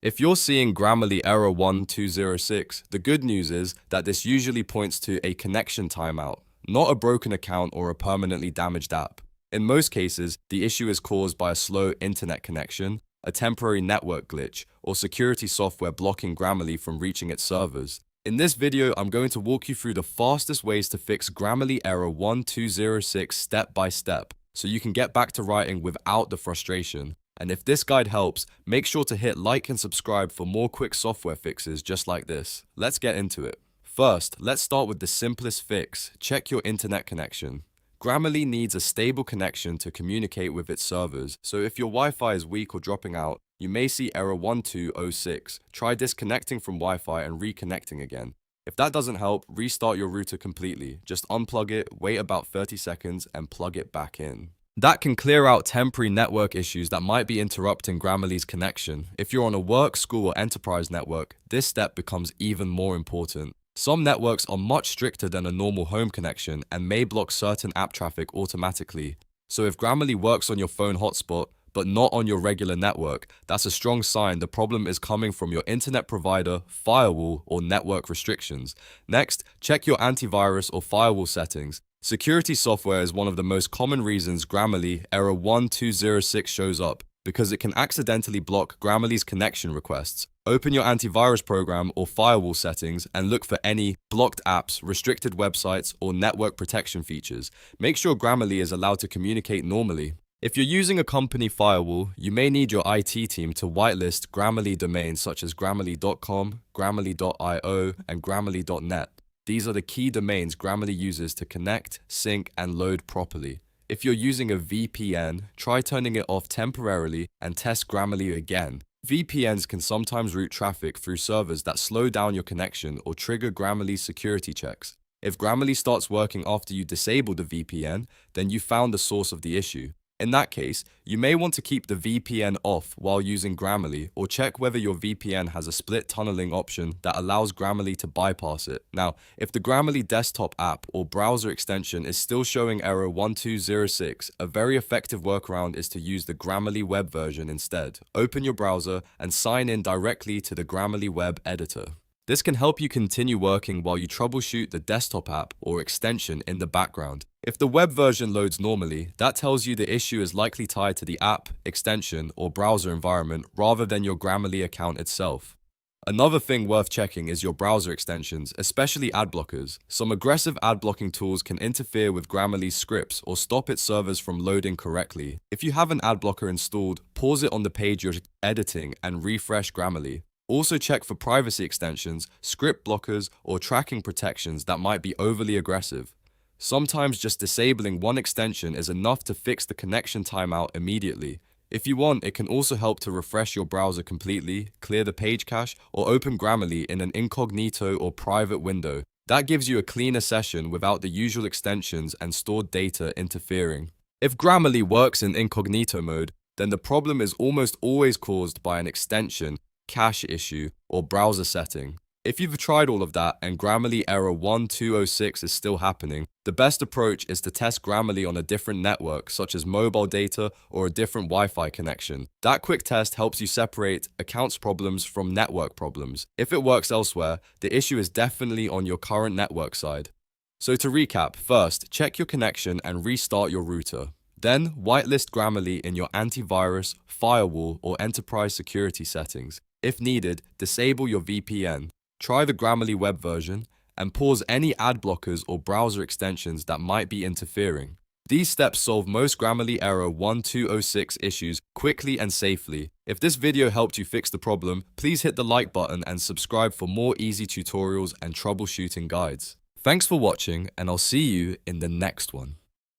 If you're seeing Grammarly error 1206, the good news is that this usually points to a connection timeout, not a broken account or a permanently damaged app. In most cases, the issue is caused by a slow internet connection, a temporary network glitch, or security software blocking Grammarly from reaching its servers. In this video, I'm going to walk you through the fastest ways to fix Grammarly error 1206 step by step, so you can get back to writing without the frustration. And if this guide helps, make sure to hit like and subscribe for more quick software fixes just like this. Let's get into it. First, let's start with the simplest fix. Check your internet connection. Grammarly needs a stable connection to communicate with its servers, so if your Wi-Fi is weak or dropping out, you may see error 1206. Try disconnecting from Wi-Fi and reconnecting again. If that doesn't help, restart your router completely. Just unplug it, wait about 30 seconds, and plug it back in. That can clear out temporary network issues that might be interrupting Grammarly's connection. If you're on a work, school, or enterprise network, this step becomes even more important. Some networks are much stricter than a normal home connection and may block certain app traffic automatically. So if Grammarly works on your phone hotspot, but not on your regular network, that's a strong sign the problem is coming from your internet provider, firewall, or network restrictions. Next, check your antivirus or firewall settings. Security software is one of the most common reasons Grammarly error 1206 shows up, because it can accidentally block Grammarly's connection requests. Open your antivirus program or firewall settings and look for any blocked apps, restricted websites, or network protection features. Make sure Grammarly is allowed to communicate normally. If you're using a company firewall, you may need your IT team to whitelist Grammarly domains such as grammarly.com, grammarly.io, and grammarly.net. These are the key domains Grammarly uses to connect, sync, and load properly. If you're using a VPN, try turning it off temporarily and test Grammarly again. VPNs can sometimes route traffic through servers that slow down your connection or trigger Grammarly's security checks. If Grammarly starts working after you disable the VPN, then you found the source of the issue. In that case, you may want to keep the VPN off while using Grammarly, or check whether your VPN has a split tunneling option that allows Grammarly to bypass it. Now, if the Grammarly desktop app or browser extension is still showing error 1206, a very effective workaround is to use the Grammarly web version instead. Open your browser and sign in directly to the Grammarly web editor. This can help you continue working while you troubleshoot the desktop app or extension in the background. If the web version loads normally, that tells you the issue is likely tied to the app, extension, or browser environment rather than your Grammarly account itself. Another thing worth checking is your browser extensions, especially ad blockers. Some aggressive ad blocking tools can interfere with Grammarly's scripts or stop its servers from loading correctly. If you have an ad blocker installed, pause it on the page you're editing and refresh Grammarly. Also check for privacy extensions, script blockers, or tracking protections that might be overly aggressive. Sometimes just disabling one extension is enough to fix the connection timeout immediately. If you want, it can also help to refresh your browser completely, clear the page cache, or open Grammarly in an incognito or private window. That gives you a cleaner session without the usual extensions and stored data interfering. If Grammarly works in incognito mode, then the problem is almost always caused by an extension, cache issue, or browser setting. If you've tried all of that and Grammarly error 1206 is still happening, the best approach is to test Grammarly on a different network, such as mobile data or a different Wi-Fi connection. That quick test helps you separate accounts problems from network problems. If it works elsewhere, the issue is definitely on your current network side. So to recap, first, check your connection and restart your router. Then, whitelist Grammarly in your antivirus, firewall, or enterprise security settings. If needed, disable your VPN. Try the Grammarly web version, and pause any ad blockers or browser extensions that might be interfering. These steps solve most Grammarly error 1206 issues quickly and safely. If this video helped you fix the problem, please hit the like button and subscribe for more easy tutorials and troubleshooting guides. Thanks for watching, and I'll see you in the next one.